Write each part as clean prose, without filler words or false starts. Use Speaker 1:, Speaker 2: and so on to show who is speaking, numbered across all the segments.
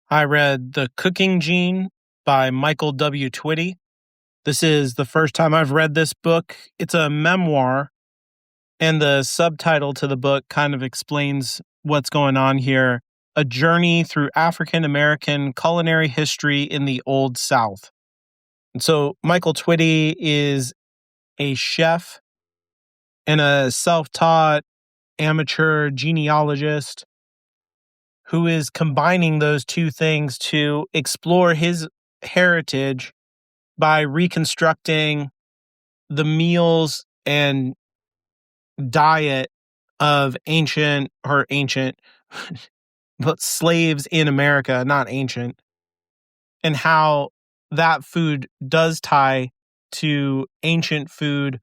Speaker 1: I read The Cooking Gene by Michael W. Twitty. This is the first time I've read this book. It's a memoir, and the subtitle to the book kind of explains what's going on here. A journey through African American culinary history in the Old South. And so Michael Twitty is a chef and a self-taught amateur genealogist who is combining those two things to explore his heritage by reconstructing the meals and diet of ancient, but slaves in America, not ancient, and how that food does tie to ancient food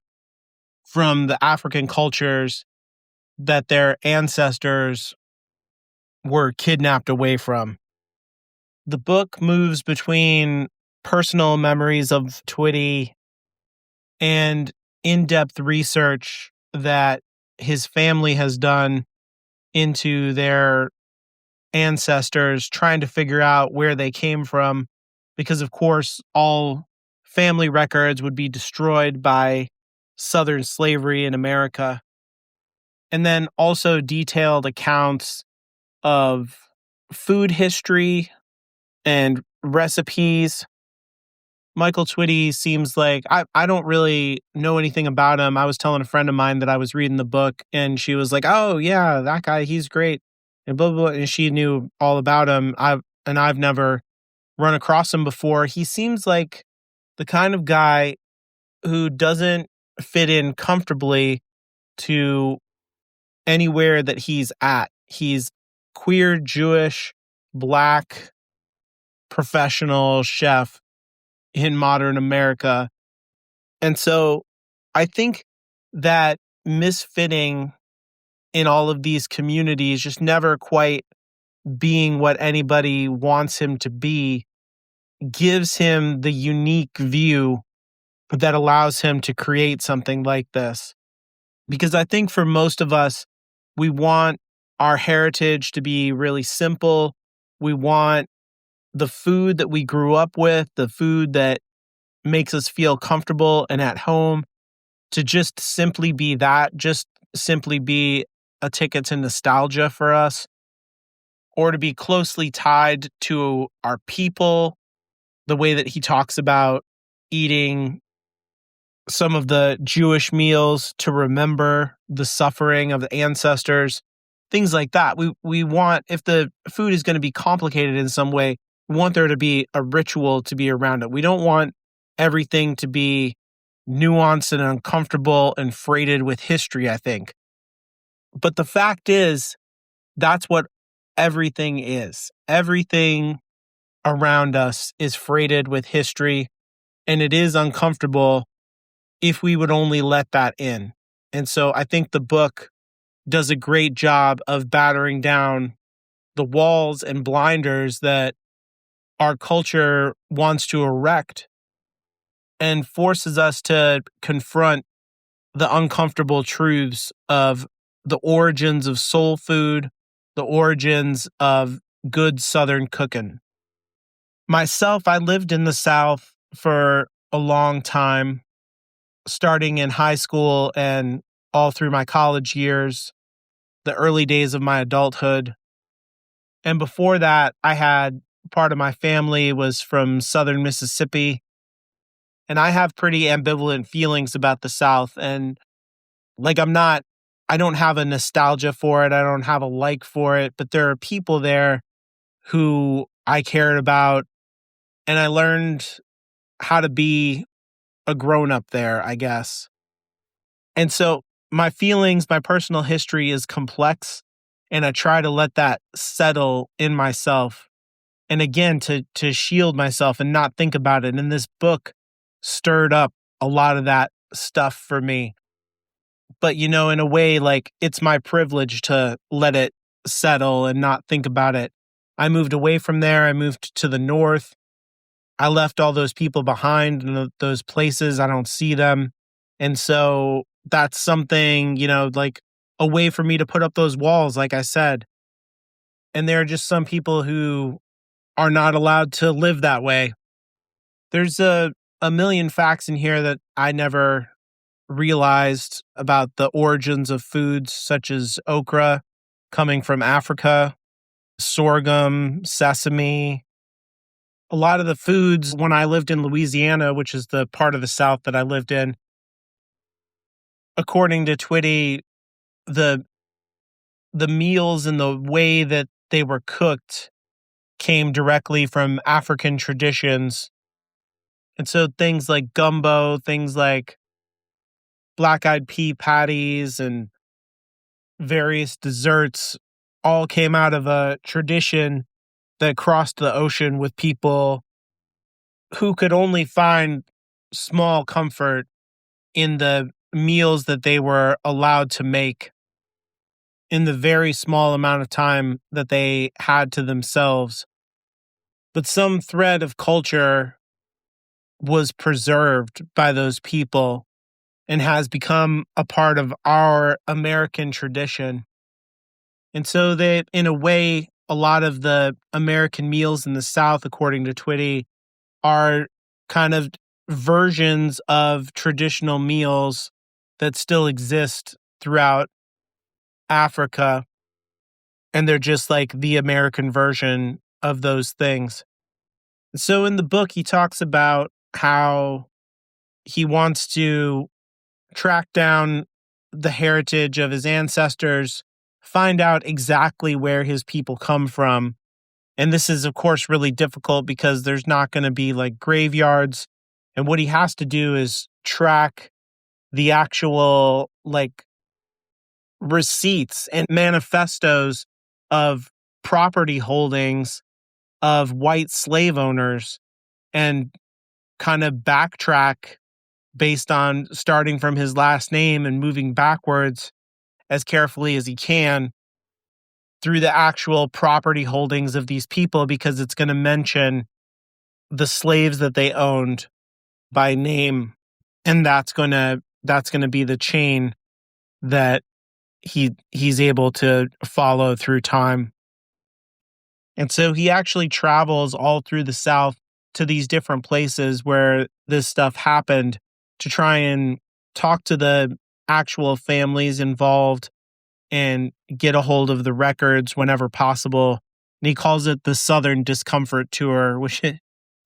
Speaker 1: from the African cultures that their ancestors were kidnapped away from. The book moves between personal memories of Twitty and in-depth research that his family has done into their ancestors, trying to figure out where they came from, because of course all family records would be destroyed by Southern slavery in America. And then also detailed accounts of food history and recipes. Michael Twitty seems like, I don't really know anything about him. I was telling a friend of mine that I was reading the book, and she was like, oh yeah, that guy, he's great, and blah, blah, blah. And she knew all about him. I've never run across him before. He seems like the kind of guy who doesn't fit in comfortably to anywhere that he's at. He's queer, Jewish, Black, professional chef in modern America. And so I think that misfitting in all of these communities, just never quite being what anybody wants him to be, gives him the unique view that allows him to create something like this. Because I think for most of us, we want our heritage to be really simple. We want the food that we grew up with, the food that makes us feel comfortable and at home, to just simply be that, just simply be a ticket to nostalgia for us, or to be closely tied to our people, the way that he talks about eating some of the Jewish meals to remember the suffering of the ancestors, things like that. We want, if the food is going to be complicated in some way, we want there to be a ritual to be around it. We don't want everything to be nuanced and uncomfortable and freighted with history, I think. But the fact is, that's what everything is. Everything around us is freighted with history, and it is uncomfortable if we would only let that in. And so I think the book does a great job of battering down the walls and blinders that our culture wants to erect, and forces us to confront the uncomfortable truths of the origins of soul food, the origins of good Southern cooking. Myself, I lived in the South for a long time, starting in high school and all through my college years, the early days of my adulthood. And before that, I had part of my family was from Southern Mississippi. And I have pretty ambivalent feelings about the South. And like, I don't have a nostalgia for it. I don't have a like for it. But there are people there who I cared about. And I learned how to be a grown-up there, I guess. And so my feelings, my personal history is complex. And I try to let that settle in myself. And again, to shield myself and not think about it. And this book stirred up a lot of that stuff for me. But, in a way, like, it's my privilege to let it settle and not think about it. I moved away from there. I moved to the north. I left all those people behind in those places. I don't see them. And so that's something, like a way for me to put up those walls, like I said. And there are just some people who are not allowed to live that way. There's a million facts in here that I never realized about the origins of foods such as okra coming from Africa, sorghum, sesame. A lot of the foods when I lived in Louisiana, which is the part of the South that I lived in, according to Twitty, the meals and the way that they were cooked came directly from African traditions. And so things like gumbo, things like black-eyed pea patties and various desserts all came out of a tradition that crossed the ocean with people who could only find small comfort in the meals that they were allowed to make in the very small amount of time that they had to themselves. But some thread of culture was preserved by those people and has become a part of our American tradition. And so that, in a way, a lot of the American meals in the South, according to Twitty, are kind of versions of traditional meals that still exist throughout Africa. And they're just like the American version of those things. So in the book, he talks about how he wants to track down the heritage of his ancestors, find out exactly where his people come from. And this is, of course, really difficult because there's not going to be like graveyards. And what he has to do is track the actual like receipts and manifestos of property holdings of white slave owners and kind of backtrack based on starting from his last name and moving backwards as carefully as he can through the actual property holdings of these people, because it's going to mention the slaves that they owned by name. And that's going to be the chain that he's able to follow through time. And so he actually travels all through the South to these different places where this stuff happened to try and talk to the actual families involved and get a hold of the records whenever possible. And he calls it the Southern Discomfort Tour, which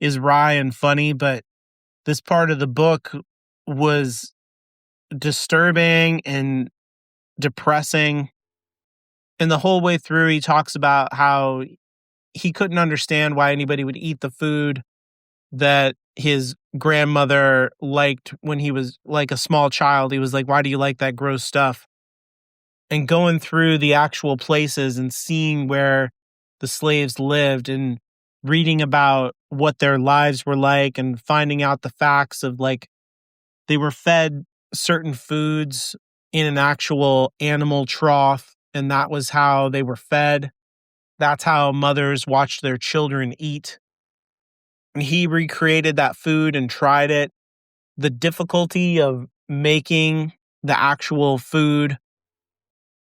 Speaker 1: is wry and funny, but this part of the book was disturbing and depressing. And the whole way through, he talks about how he couldn't understand why anybody would eat the food that his grandmother liked when he was like a small child. He was like, why do you like that gross stuff? And going through the actual places and seeing where the slaves lived and reading about what their lives were like and finding out the facts of like they were fed certain foods in an actual animal trough, and that was how they were fed. That's how mothers watched their children eat. And he recreated that food and tried it. The difficulty of making the actual food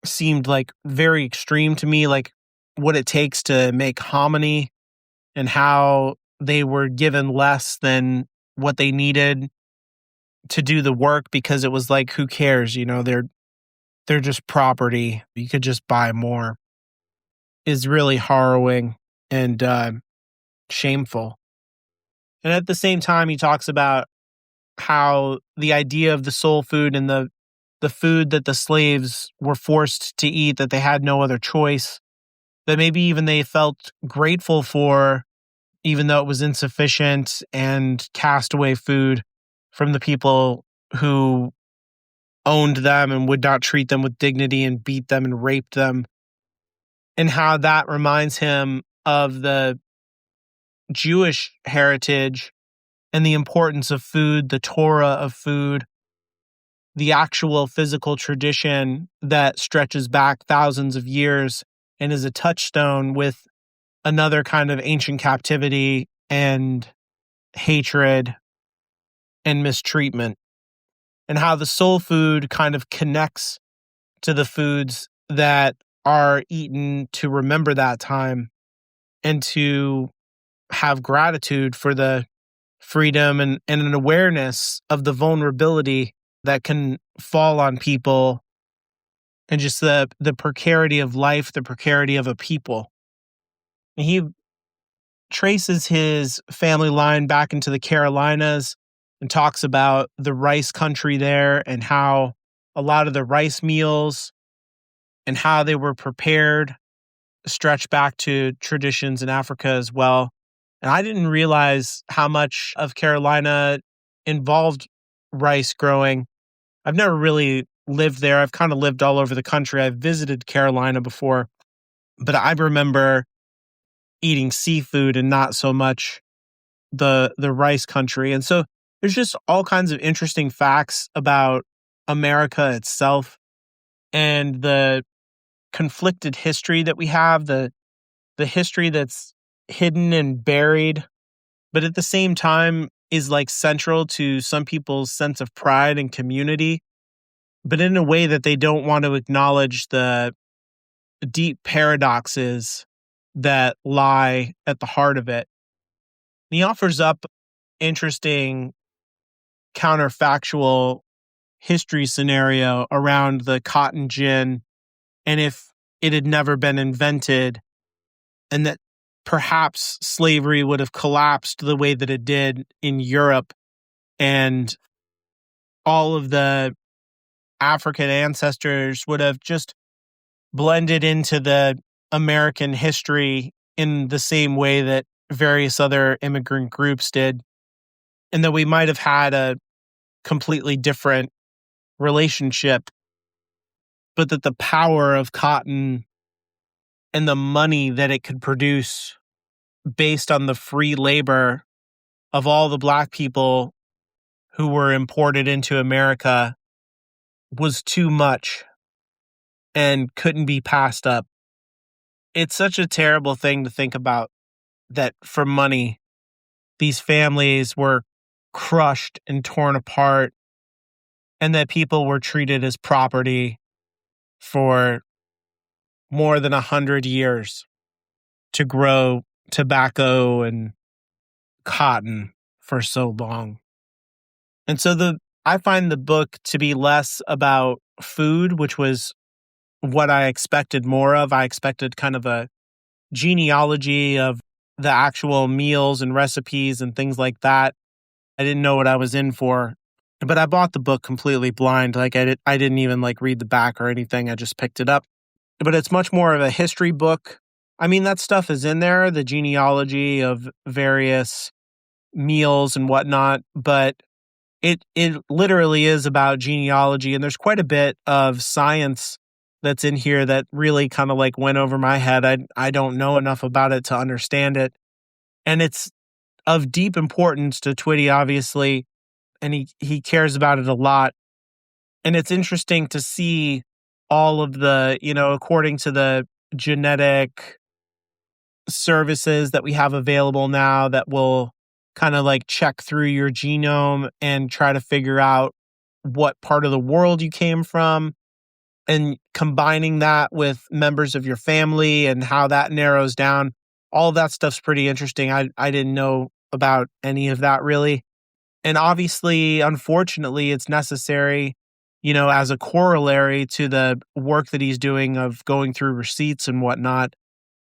Speaker 1: seemed like very extreme to me, like what it takes to make hominy and how they were given less than what they needed to do the work because it was like, who cares? You know, they're just property. You could just buy more. Is really harrowing and shameful. And at the same time, he talks about how the idea of the soul food and the food that the slaves were forced to eat, that they had no other choice, that maybe even they felt grateful for, even though it was insufficient and castaway food from the people who owned them and would not treat them with dignity and beat them and raped them. And how that reminds him of the Jewish heritage and the importance of food, the Torah of food, the actual physical tradition that stretches back thousands of years and is a touchstone with another kind of ancient captivity and hatred and mistreatment, and how the soul food kind of connects to the foods that are eaten to remember that time and to have gratitude for the freedom and an awareness of the vulnerability that can fall on people, and just the precarity of life, the precarity of a people. And he traces his family line back into the Carolinas and talks about the rice country there and how a lot of the rice meals and how they were prepared stretch back to traditions in Africa as well. And I didn't realize how much of Carolina involved rice growing. I've never really lived there. I've kind of lived all over the country. I've visited Carolina before, but I remember eating seafood and not so much the rice country. And so there's just all kinds of interesting facts about America itself and the conflicted history that we have, the history that's hidden and buried, but at the same time is like central to some people's sense of pride and community, but in a way that they don't want to acknowledge the deep paradoxes that lie at the heart of it. And he offers up interesting counterfactual history scenario around the cotton gin, and if it had never been invented, and that perhaps slavery would have collapsed the way that it did in Europe, and all of the African ancestors would have just blended into the American history in the same way that various other immigrant groups did, and that we might have had a completely different relationship, but that the power of cotton and the money that it could produce based on the free labor of all the Black people who were imported into America was too much and couldn't be passed up. It's such a terrible thing to think about, that for money, these families were crushed and torn apart, and that people were treated as property for more than 100 years to grow tobacco and cotton for so long. And so I find the book to be less about food, which was what I expected more of. I expected kind of a genealogy of the actual meals and recipes and things like that. I didn't know what I was in for, but I bought the book completely blind. Like I didn't even like read the back or anything. I just picked it up. But it's much more of a history book. I mean, that stuff is in there, the genealogy of various meals and whatnot, but it literally is about genealogy, and there's quite a bit of science that's in here that really kind of like went over my head. I don't know enough about it to understand it. And it's of deep importance to Twitty, obviously, and he cares about it a lot. And it's interesting to see all of the, according to the genetic services that we have available now that will kind of like check through your genome and try to figure out what part of the world you came from, and combining that with members of your family and how that narrows down. All of that stuff's pretty interesting. I didn't know about any of that really. And obviously, unfortunately, it's necessary, as a corollary to the work that he's doing of going through receipts and whatnot,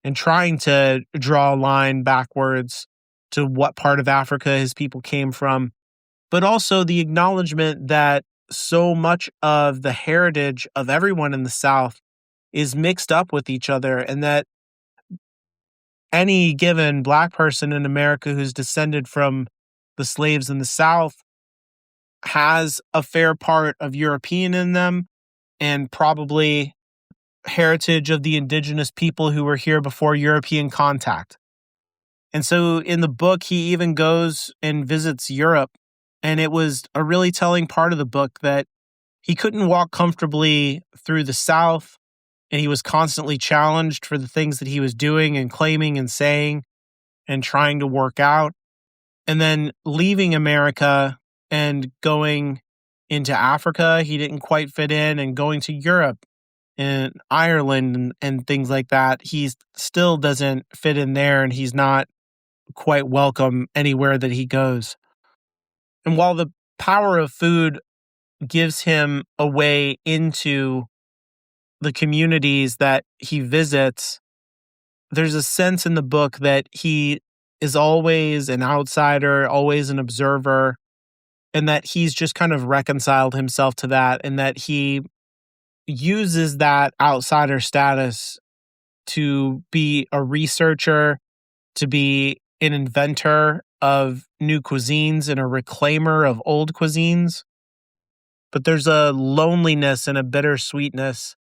Speaker 1: and trying to draw a line backwards to what part of Africa his people came from, but also the acknowledgement that so much of the heritage of everyone in the South is mixed up with each other, and that any given Black person in America who's descended from the slaves in the South has a fair part of European in them, and probably heritage of the indigenous people who were here before European contact. And so in the book, he even goes and visits Europe. And it was a really telling part of the book that he couldn't walk comfortably through the South, and he was constantly challenged for the things that he was doing and claiming and saying and trying to work out. And then leaving America and going into Africa, he didn't quite fit in, and going to Europe and Ireland and things like that, he still doesn't fit in there, and he's not quite welcome anywhere that he goes. And while the power of food gives him a way into the communities that he visits, there's a sense in the book that he is always an outsider, always an observer, and that he's just kind of reconciled himself to that, and that he uses that outsider status to be a researcher, to be an inventor of new cuisines and a reclaimer of old cuisines. But there's a loneliness and a bittersweetness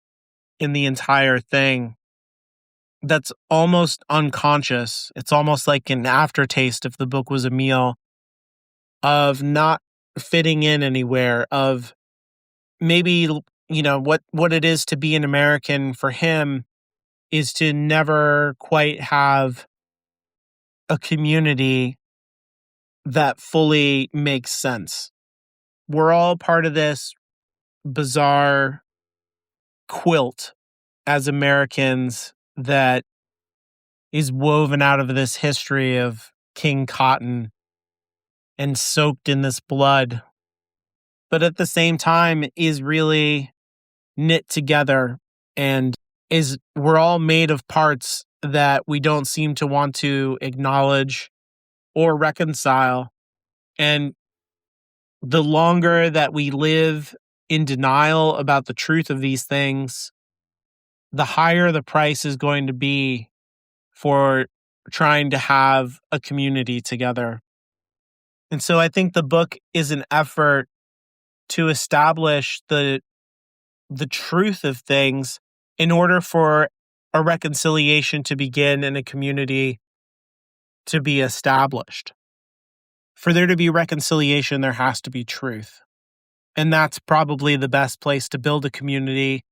Speaker 1: in the entire thing that's almost unconscious. It's almost like an aftertaste, if the book was a meal, of not fitting in anywhere, of maybe, what it is to be an American for him is to never quite have a community that fully makes sense. We're all part of this bizarre quilt as Americans that is woven out of this history of King Cotton and soaked in this blood, but at the same time is really knit together, and we're all made of parts that we don't seem to want to acknowledge or reconcile. And the longer that we live in denial about the truth of these things, the higher the price is going to be for trying to have a community together. And so I think the book is an effort to establish the truth of things in order for a reconciliation to begin and a community to be established. For there to be reconciliation, there has to be truth. And that's probably the best place to build a community.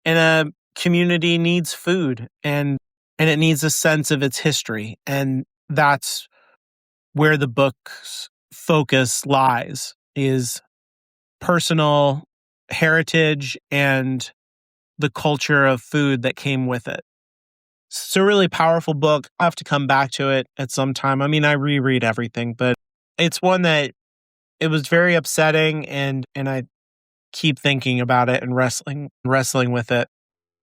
Speaker 1: And a community needs food, and it needs a sense of its history. And that's where the book's focus lies, is personal heritage and the culture of food that came with it. It's a really powerful book. I'll have to come back to it at some time. I mean, I reread everything, but it's one that it was very upsetting, and I keep thinking about it and wrestling with it.